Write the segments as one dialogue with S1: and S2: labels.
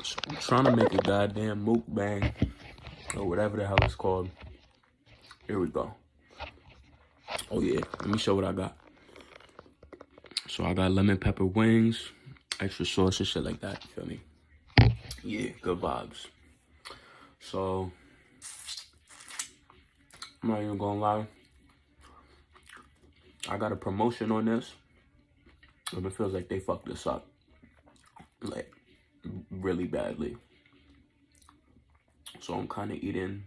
S1: So I'm trying to make a goddamn mukbang or whatever the hell it's called. Here we go. Oh yeah, let me show what I got. So I got lemon pepper wings, extra sauce and shit like that, you feel me? Yeah, good vibes. So, I'm not even gonna lie. I got a promotion on this, and it feels like they fucked this up. Like, really badly. So I'm kind of eating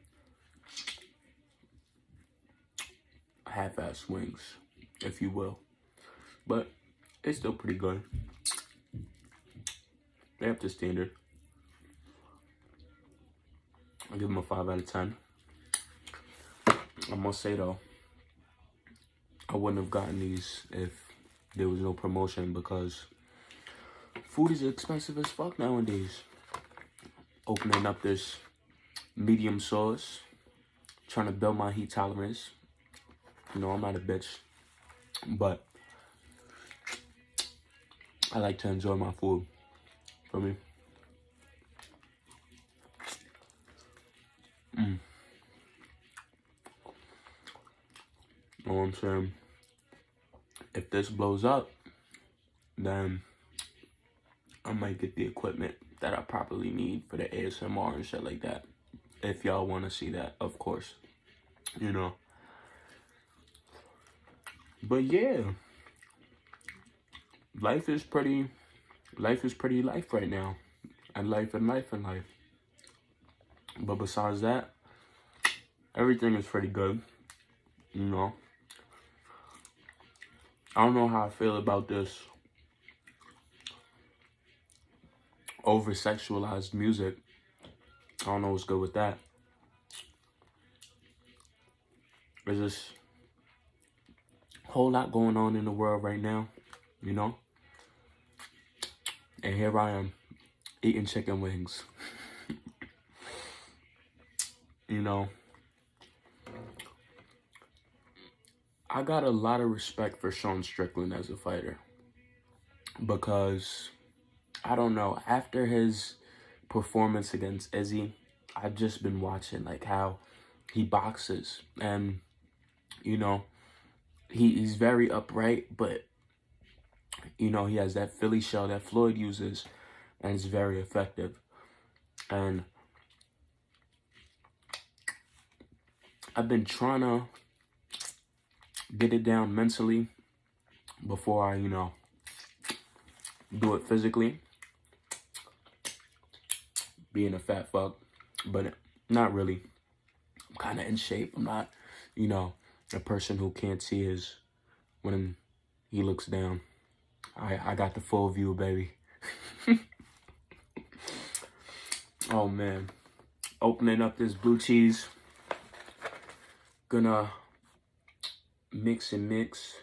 S1: half-ass wings, if you will. But it's still pretty good. They up to standard. I'll give them a 5 out of 10. I must say though, I wouldn't have gotten these if there was no promotion because food is expensive as fuck nowadays. Opening up this medium sauce, trying to build my heat tolerance. You know, I'm not a bitch, but I like to enjoy my food. For me. Know what I'm saying? If this blows up, then I might get the equipment that I probably need for the ASMR and shit like that. If y'all want to see that, of course. You know. But yeah. Life is pretty life right now. And life. But besides that, everything is pretty good. You know. I don't know how I feel about this over-sexualized music. I don't know what's good with that. There's just a whole lot going on in the world right now, you know? And here I am, eating chicken wings. You know? I got a lot of respect for Sean Strickland as a fighter. Because, I don't know, after his performance against Izzy, I've just been watching like how he boxes. And, you know, he's very upright, but, you know, he has that Philly shell that Floyd uses, and it's very effective. And I've been trying to get it down mentally before I, you know, do it physically. Being a fat fuck, but not really. I'm kind of in shape. I'm not, you know, a person who can't see his, when he looks down. I got the full view, baby. Oh, man. Opening up this blue cheese. Gonna mix and mix.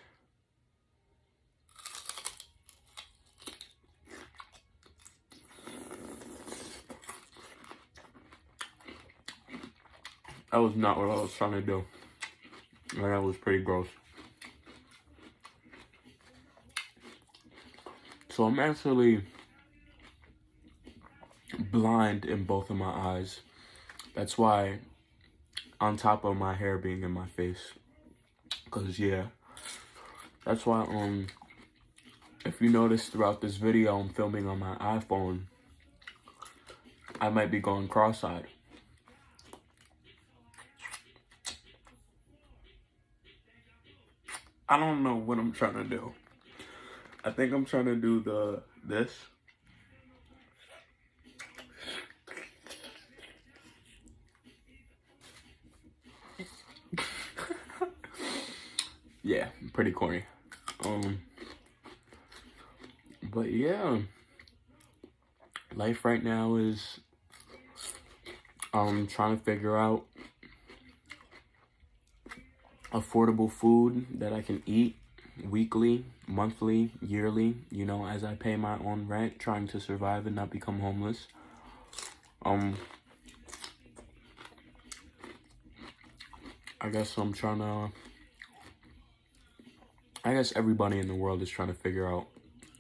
S1: That was not what I was trying to do. And that was pretty gross. So I'm actually blind in both of my eyes. That's why, on top of my hair being in my face. Cause yeah, that's why if you notice throughout this video I'm filming on my iPhone, I might be going cross-eyed. I don't know what I'm trying to do. I think I'm trying to do this. Yeah, pretty corny. But yeah, life right now is trying to figure out affordable food that I can eat weekly, monthly, yearly, you know, as I pay my own rent, trying to survive and not become homeless. I guess I'm trying to, I guess everybody in the world is trying to figure out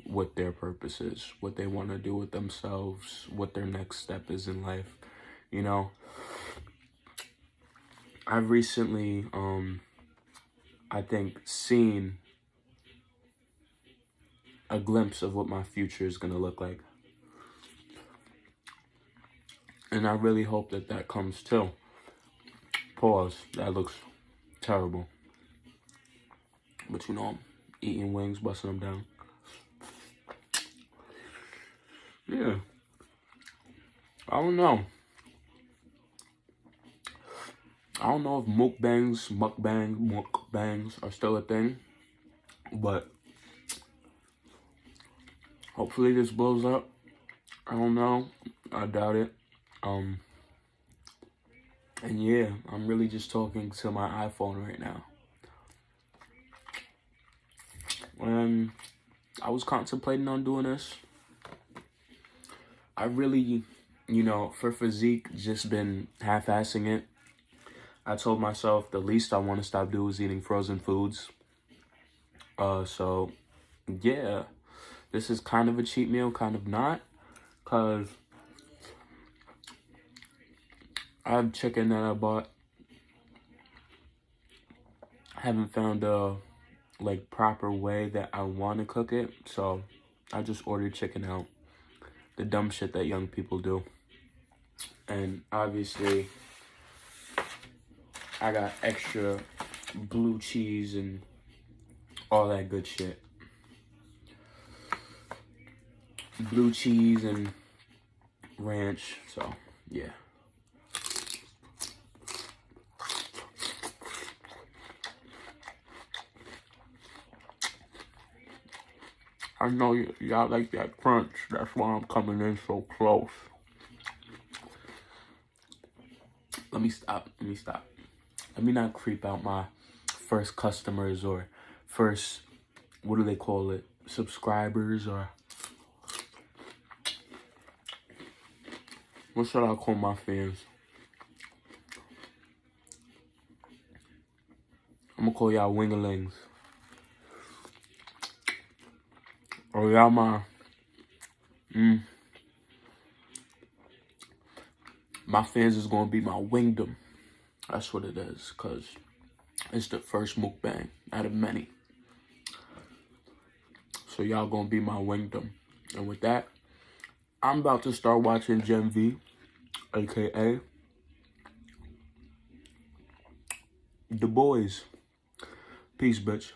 S1: what their purpose is, what they want to do with themselves, what their next step is in life. You know, I've recently, I think, seen a glimpse of what my future is going to look like. And I really hope that that comes true. Pause. That looks terrible. But you know, I'm eating wings, busting them down. Yeah. I don't know. I don't know if mukbangs are still a thing. But hopefully this blows up. I don't know. I doubt it. And yeah, I'm really just talking to my iPhone right now. And I was contemplating on doing this. I really, you know, for physique, just been half-assing it. I told myself the least I want to stop doing is eating frozen foods. So, yeah, this is kind of a cheat meal, kind of not. Because I have chicken that I bought. I haven't found a proper way that I want to cook it, so I just ordered chicken out. The dumb shit that young people do. And obviously, I got extra blue cheese and all that good shit. Blue cheese and ranch, so yeah. I know y'all like that crunch. That's why I'm coming in so close. Let me stop. Let me not creep out my first customers or first, what do they call it? Subscribers, or what should I call my fans? I'm gonna call y'all wingalings. Or y'all my fans is gonna be my wingdom. That's what it is, cause it's the first mukbang out of many. So y'all gonna be my wingdom. And with that, I'm about to start watching Gen V, aka The Boys. Peace, bitch.